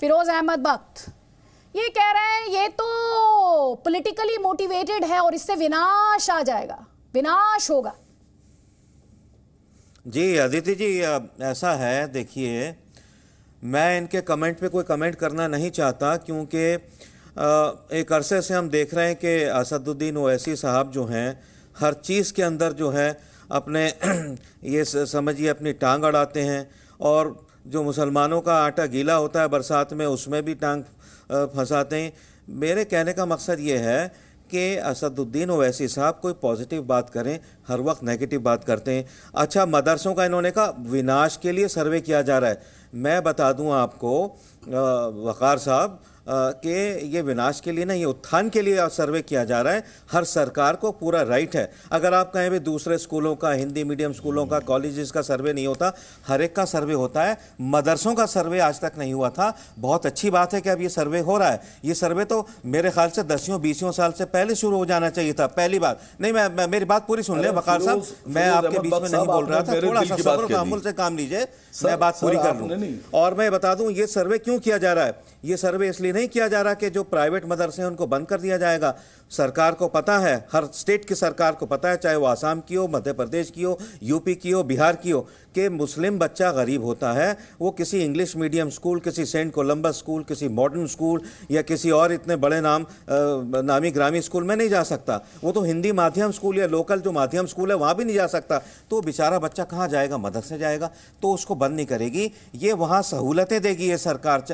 फिरोज अहमद बख्त ये कह रहे हैं ये तो पॉलिटिकली मोटिवेटेड है और इससे विनाश आ जाएगा, विनाश होगा। जी अदिति जी, ऐसा है, देखिए मैं इनके कमेंट पे कोई कमेंट करना नहीं चाहता, क्योंकि एक अरसे से हम देख रहे हैं कि असदुद्दीन ओवैसी साहब जो हैं हर चीज़ के अंदर जो है अपने ये समझिए अपनी टांग अड़ाते हैं, और जो मुसलमानों का आटा गीला होता है बरसात में उसमें भी टांग फंसाते हैं। मेरे कहने का मकसद ये है कि असदुद्दीन ओवैसी साहब कोई पॉजिटिव बात करें, हर वक्त नेगेटिव बात करते हैं। अच्छा, मदरसों का इन्होंने कहा विनाश के लिए सर्वे किया जा रहा है। मैं बता दूं आपको वक़ार साहब कि ये विनाश के लिए नहीं, उत्थान के लिए सर्वे किया जा रहा है। हर सरकार को पूरा राइट है। अगर आप कहें भी दूसरे स्कूलों का, हिंदी मीडियम स्कूलों का, कॉलेजेस का सर्वे नहीं होता, हर एक का सर्वे होता है। मदरसों का सर्वे आज तक नहीं हुआ था। बहुत अच्छी बात है कि अब ये सर्वे हो रहा है। ये सर्वे तो मेरे ख्याल से 10-20 साल से पहले शुरू हो जाना चाहिए था। पहली बात नहीं, मैं मेरी बात पूरी सुन ले वक़ार साहब, मैं आपके बीच में नहीं बोल रहा था, थोड़ा सा सब्र और तहम्मुल से काम लीजिए, मैं बात पूरी कर लूँ। और मैं बता दूं ये सर्वे क्यों किया जा रहा है। ये सर्वे इसलिए नहीं किया जा रहा कि जो प्राइवेट मदरसे हैं उनको बंद कर दिया जाएगा। सरकार को पता है, हर स्टेट की सरकार को पता है, चाहे वो आसाम की हो, मध्य प्रदेश की हो, यूपी की हो, बिहार की हो, कि मुस्लिम बच्चा गरीब होता है वो किसी इंग्लिश मीडियम स्कूल, किसी सेंट कोलंबस स्कूल, किसी मॉडर्न स्कूल या किसी और इतने बड़े नामी ग्रामी स्कूल में नहीं जा सकता। वो तो हिंदी माध्यम स्कूल या लोकल जो माध्यम स्कूल है वहाँ भी नहीं जा सकता। तो बेचारा बच्चा कहाँ जाएगा, मदरसे जाएगा। तो उसको बंद नहीं करेगी, ये वहाँ सहूलतें देगी। ये सरकार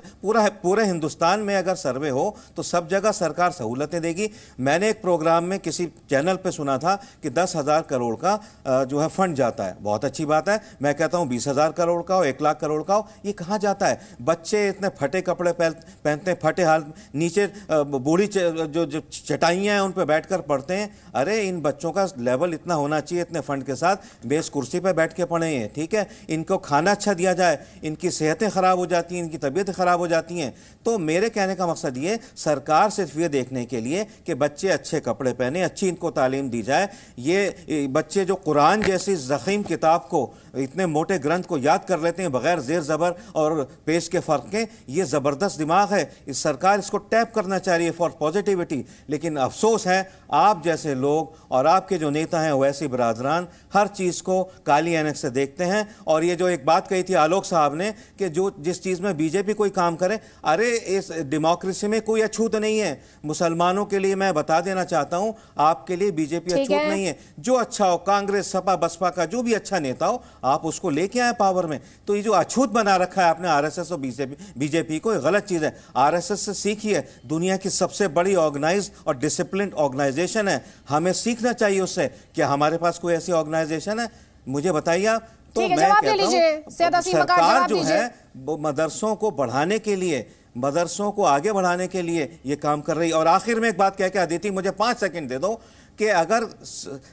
पूरे हिंदुस्तान में अगर सर्वे हो तो सब जगह सरकार सहूलतें देगी। मैंने एक प्रोग्राम में किसी चैनल पे सुना था कि 10,000 करोड़ का जो है फंड जाता है। बहुत अच्छी बात है। मैं कहता हूँ 20,000 करोड़ का हो, 1 लाख करोड़ का हो, ये कहाँ जाता है। बच्चे इतने फटे कपड़े पहनते हैं, फटे हाल, नीचे बूढ़ी जो चटाइयाँ हैं उन पर बैठ कर पढ़ते हैं। अरे इन बच्चों का लेवल इतना होना चाहिए, इतने फंड के साथ बेस कुर्सी पर बैठ के पढ़े हैं, ठीक है। इनको खाना अच्छा दिया जाए, इनकी सेहतें ख़राब हो जाती हैं, इनकी तबीयतें ख़राब हो जाती हैं। तो मेरे कहने का मकसद ये, सरकार सिर्फ ये देखने के लिए कि बच्चे अच्छे कपड़े पहने, अच्छी इनको तालीम दी जाए। ये बच्चे जो कुरान जैसी ज़ख़ीम किताब को, इतने मोटे ग्रंथ को याद कर लेते हैं बगैर ज़ेर ज़बर और पेश के फ़र्क के, ये ज़बरदस्त दिमाग है। इस सरकार इसको टैप करना चाह रही है फॉर पॉजिटिविटी। लेकिन अफसोस है आप जैसे लोग और आपके जो नेता हैं वैसी बरादरान हर चीज़ को काली ऐनक से देखते हैं। और ये जो एक बात कही थी आलोक साहब ने कि जो जिस चीज़ में बीजेपी कोई काम करे, अरे इस डेमोक्रेसी में कोई अछूत नहीं है। मुसलमानों के लिए मैं बता देना चाहता हूं, आपके लिए बीजेपी अछूत नहीं है। जो अच्छा हो, कांग्रेस, सपा, बसपा का जो भी अच्छा नेता हो, आप उसको लेके आए पावर में। तो ये जो अछूत बना रखा है आपने आरएसएस और बीजेपी को, ये गलत चीज़ है। आरएसएस से सीखिए, दुनिया की सबसे बड़ी ऑर्गेनाइज और डिसिप्लिन ऑर्गेनाइजेशन है। हमें सीखना चाहिए उससे। क्या हमारे पास कोई ऐसी ऑर्गेनाइजेशन है? मुझे बताइए आप। तो मैं कहता हूं सरकार जो है वो मदरसों को बढ़ाने के लिए, मदरसों को आगे बढ़ाने के लिए ये काम कर रही है। और आखिर में एक बात कह के अदिति, मुझे 5 सेकंड दे दो, कि अगर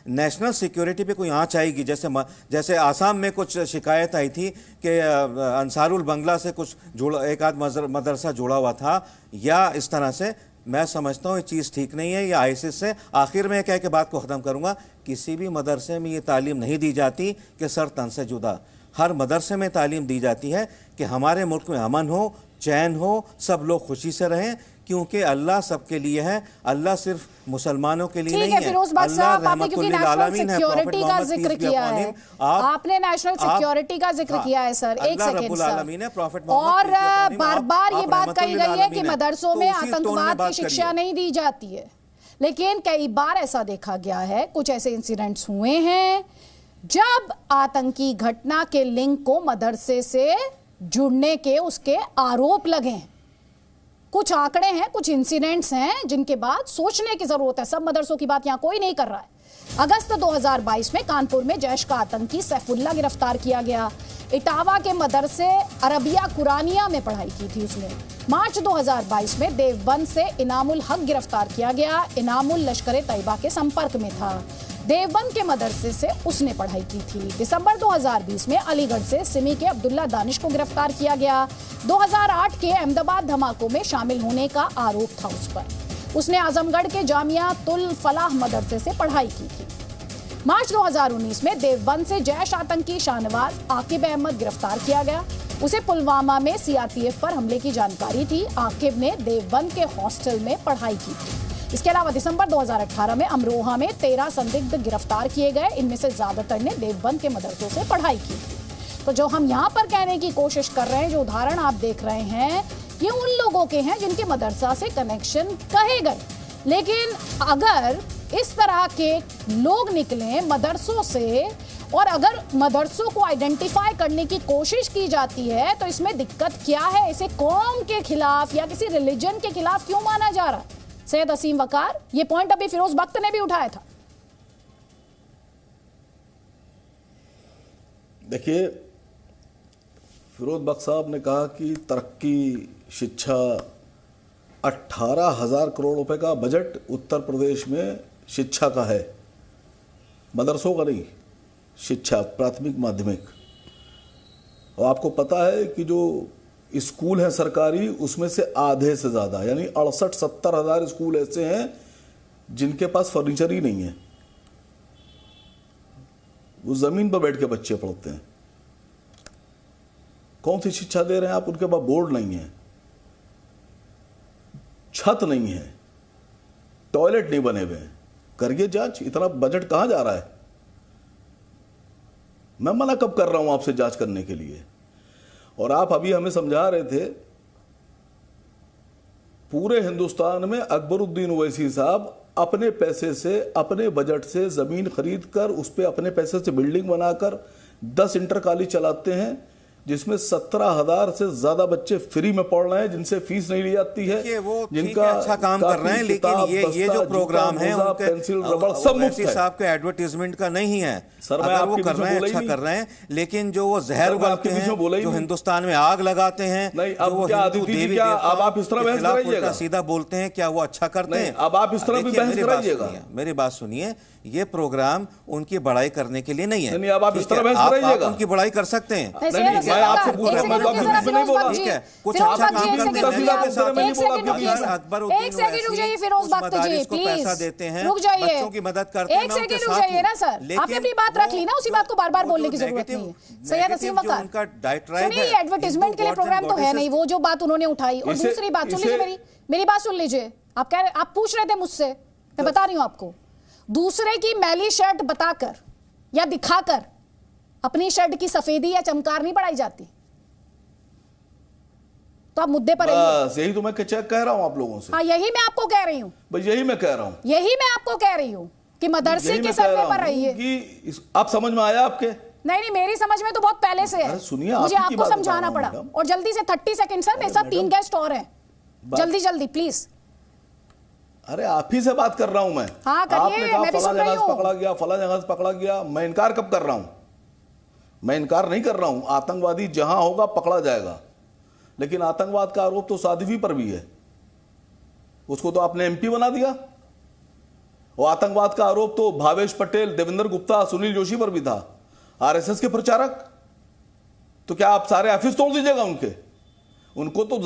नेशनल सिक्योरिटी पे कोई आंच आएगी, जैसे आसाम में कुछ शिकायत आई थी कि अंसारुल बंगला से कुछ एक आध मदरसा जुड़ा हुआ था, या इस तरह से, मैं समझता हूँ ये चीज़ ठीक नहीं है। या आईसिस से, आखिर में कह के बात को ख़त्म करूँगा, किसी भी मदरसे में ये तालीम नहीं दी जाती कि सर तन से जुदा। हर मदरसे में तालीम दी जाती है कि हमारे मुल्क में अमन हो, चैन हो, सब लोग खुशी से रहें, क्योंकि अल्लाह सबके लिए है। अल्लाह सिर्फ मुसलमानों के लिए नहीं है। फिरोज बख्त साहब, आपने क्योंकि नेशनल सिक्योरिटी का जिक्र किया है, आपने नेशनल सिक्योरिटी का जिक्र किया है सर, एक सेकंड सर, और बार बार ये बात कही गई है कि मदरसों में आतंकवाद की शिक्षा नहीं दी जाती है। लेकिन कई बार ऐसा देखा गया है, कुछ ऐसे इंसिडेंट्स हुए हैं जब आतंकी घटना के लिंक को मदरसे से जुड़ने के उसके आरोप लगे हैं। कुछ आंकड़े हैं, कुछ इंसिडेंट्स हैं जिनके बाद सोचने की जरूरत है। सब मदरसों की बात यहां कोई नहीं कर रहा है। अगस्त 2022 में कानपुर में जैश का आतंकी सैफुल्ला गिरफ्तार किया गया। इटावा के मदरसे अरबिया कुरानिया में पढ़ाई की थी उसने। मार्च 2022 में देवबंद से इनामुल हक गिरफ्तार किया गया। इनामुल लश्कर तैयबा के संपर्क में था। देवबंद के मदरसे से उसने पढ़ाई की थी। दिसंबर 2020 में अलीगढ़ से सिमी के अब्दुल्ला दानिश को गिरफ्तार किया गया। 2008 के अहमदाबाद धमाकों में शामिल होने का आरोप था उस पर। उसने आजमगढ़ के जामिया तुल फलाह मदरसे से पढ़ाई की थी। मार्च 2019 में देवबंद से जैश आतंकी शाहनवाज आकिब अहमद गिरफ्तार किया गया। उसे पुलवामा में सीआरपीएफ पर हमले की जानकारी थी। आकिब ने देवबंद के हॉस्टल में पढ़ाई की थी। इसके अलावा दिसंबर 2018 में अमरोहा में 13 संदिग्ध गिरफ्तार किए गए। इनमें से ज्यादातर ने देवबंद के मदरसों से पढ़ाई की थी। तो जो हम यहाँ पर कहने की कोशिश कर रहे हैं, जो उदाहरण आप देख रहे हैं, ये उन लोगों के हैं जिनके मदरसा से कनेक्शन कहे गए। लेकिन अगर इस तरह के लोग निकले मदरसों से और अगर मदरसों को आइडेंटिफाई करने की कोशिश की जाती है तो इसमें दिक्कत क्या है? इसे कौम के खिलाफ या किसी रिलीजन के खिलाफ क्यों माना जा रहा है? सैयद असीम वकार, ये पॉइंट अभी फिरोज बख्त ने भी उठाया था। देखिए, फिरोज बख्त साहब ने कहा कि तरक्की, शिक्षा, 18,000 करोड़ रुपए का बजट उत्तर प्रदेश में शिक्षा का है, मदरसों का नहीं, शिक्षा प्राथमिक माध्यमिक। और आपको पता है कि जो स्कूल हैं सरकारी, उसमें से आधे से ज़्यादा यानी 68-70 हज़ार स्कूल ऐसे हैं जिनके पास फर्नीचर ही नहीं है। वो ज़मीन पर बैठ के बच्चे पढ़ते हैं। कौन सी शिक्षा दे रहे हैं आप? उनके पास बोर्ड नहीं है, छत नहीं है, टॉयलेट नहीं बने हुए हैं। करिए जांच, इतना बजट कहां जा रहा है? मैं मना कब कर रहा हूं आपसे जांच करने के लिए? और आप अभी हमें समझा रहे थे, पूरे हिंदुस्तान में अकबरुद्दीन ओवैसी साहब अपने पैसे से, अपने बजट से जमीन खरीद कर उस पर अपने पैसे से बिल्डिंग बनाकर 10 इंटर कॉलेज चलाते हैं, जिसमें 17,000 से ज्यादा बच्चे फ्री में पढ़ रहे हैं, जिनसे फीस नहीं ली जाती है, वो जिनका अच्छा काम कर रहे हैं। लेकिन ये जो प्रोग्राम है उनके पेंसिल रबड़ सब मुफ्त है। साहब के एडवर्टीजमेंट का नहीं है सर, मैं वो कर रहे हैं, अच्छा कर रहे हैं। लेकिन जो वो जहर उगलते हैं, जो हिंदुस्तान में आग लगाते हैं, अब आप इस तरह बहस कराइएगा, सीधा बोलते हैं, क्या वो अच्छा करते हैं? अब आप इस तरह भी बहस कराइएगा। मेरी बात सुनिए, ये प्रोग्राम उनकी बड़ाई करने के लिए नहीं है। अब आप इस तरह बहस कराइएगा। उनकी बड़ाई कर सकते हैं। मैं आपसे पूछ रहा हूं, मैं तो आपसे नहीं बोला। ठीक है, कुछ अच्छा काम करते हैं, एक सेकंड रुक जाइए फिरोज बख्त जी, प्लीज पैसा देते हैं, रुक जाइए, बच्चों की मदद करते हैं। एक सेकंड रुक जाइए ना सर, आपने अपनी बात रख ली ना, उसी बात को बार बार बोलने की जरूरत नहीं है। सैयद असीम वकार, सुनिए, एडवर्टाइजमेंट के लिए प्रोग्राम तो है नहीं, वो जो बात उन्होंने उठाई। और दूसरी बात सुन लीजिए, मेरी बात सुन लीजिए। आप कह रहे, आप पूछ रहे थे मुझसे, मैं बता रही हूं आपको, दूसरे की मैली शर्ट बताकर या दिखाकर अपनी शर्ट की सफेदी या चमकार नहीं बढ़ाई जाती। तो आप मुद्दे पर बस यही तो मैं कह रहा हूं आप लोगों से। हाँ, यही मैं आपको कह रही हूं, बस यही मैं कह रहा हूं, यही मैं आपको कह रही हूं कि मदरसे के सर्वे पर रहिए। कि आप समझ में आया आपके? नहीं, मेरी समझ में तो बहुत पहले से है। सुनिए, मुझे आपको समझाना पड़ा। और जल्दी से 30 सेकंड सर, मेरे साथ 3 गेस्ट और हैं, जल्दी जल्दी प्लीज। अरे आप ही से बात कर रहा हूं मैं। हाँ करिए, मैं भी सुन रही हूं। पकड़ा गया, फला जगह से पकड़ा गया। मैं इनकार कब कर रहा हूं? मैं इनकार नहीं कर रहा हूं, आतंकवादी जहां होगा पकड़ा जाएगा। लेकिन आतंकवाद का आरोप तो साध्वी पर भी है, उसको तो आपने एमपी बना दिया। और आतंकवाद का आरोप तो भावेश पटेल, देवेंद्र गुप्ता, सुनील जोशी पर भी था, आरएसएस के प्रचारक। तो क्या आप सारे ऑफिस तोड़ दीजिएगा उनके? उनको तो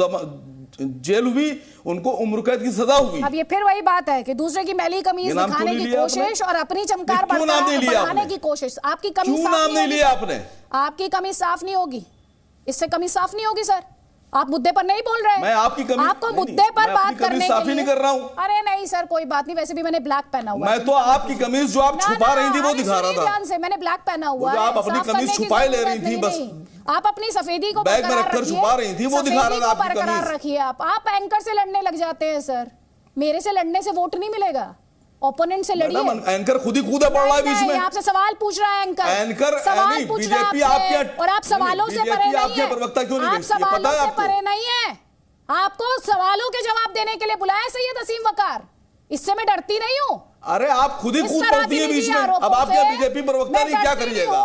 जेल हुई, उनको उम्र कैद की सजा हुई। अब ये फिर वही बात है कि दूसरे की मैली कमीज दिखाने की कोशिश और अपनी चमकार बढ़ाने की कोशिश। आपकी कमीज नाम नहीं लिया आपने? आपकी कमीज साफ नहीं होगी, इससे कमीज साफ नहीं होगी सर। आप मुद्दे पर नहीं बोल रहे। मैं आपकी कमीज, आपको मुद्दे पर बात करने के लिए नहीं कर रहा हूं। अरे नहीं सर, कोई बात नहीं, वैसे भी मैंने ब्लैक पहना हुआ है। मैं तो आपकी कमीज जो आप छुपा रही थी वो दिखा रहा था। ध्यान से, मैंने ब्लैक पहना हुआ है। आप अपनी कमीज छुपाए ले रही थी, बस आप अपनी सफेदी को बैग में रखकर छुपा रही थी, वो दिखा रहा था आपकी कमीज। बरकरार रखिए। आप एंकर से लड़ने लग जाते हैं सर, मेरे से लड़ने से वोट नहीं मिलेगा, ओपोनेंट से लड़िए। एंकर खुद ही कूदा पड़ रहा है बीच में। आपसे सवाल पूछ रहा है एंकर, सवाल पूछ रहा है आपसे, और आप सवालों से परे नहीं है। आप सवालों से परे नहीं है, आपको सवालों के जवाब देने के लिए बुलाया सैयद असीम वकार, इससे मैं डरती नहीं हूं। अरे आप खुद ही कूद पड़ती है बीच में। अब आप क्या बीजेपी प्रवक्ता नहीं, क्या करिएगा?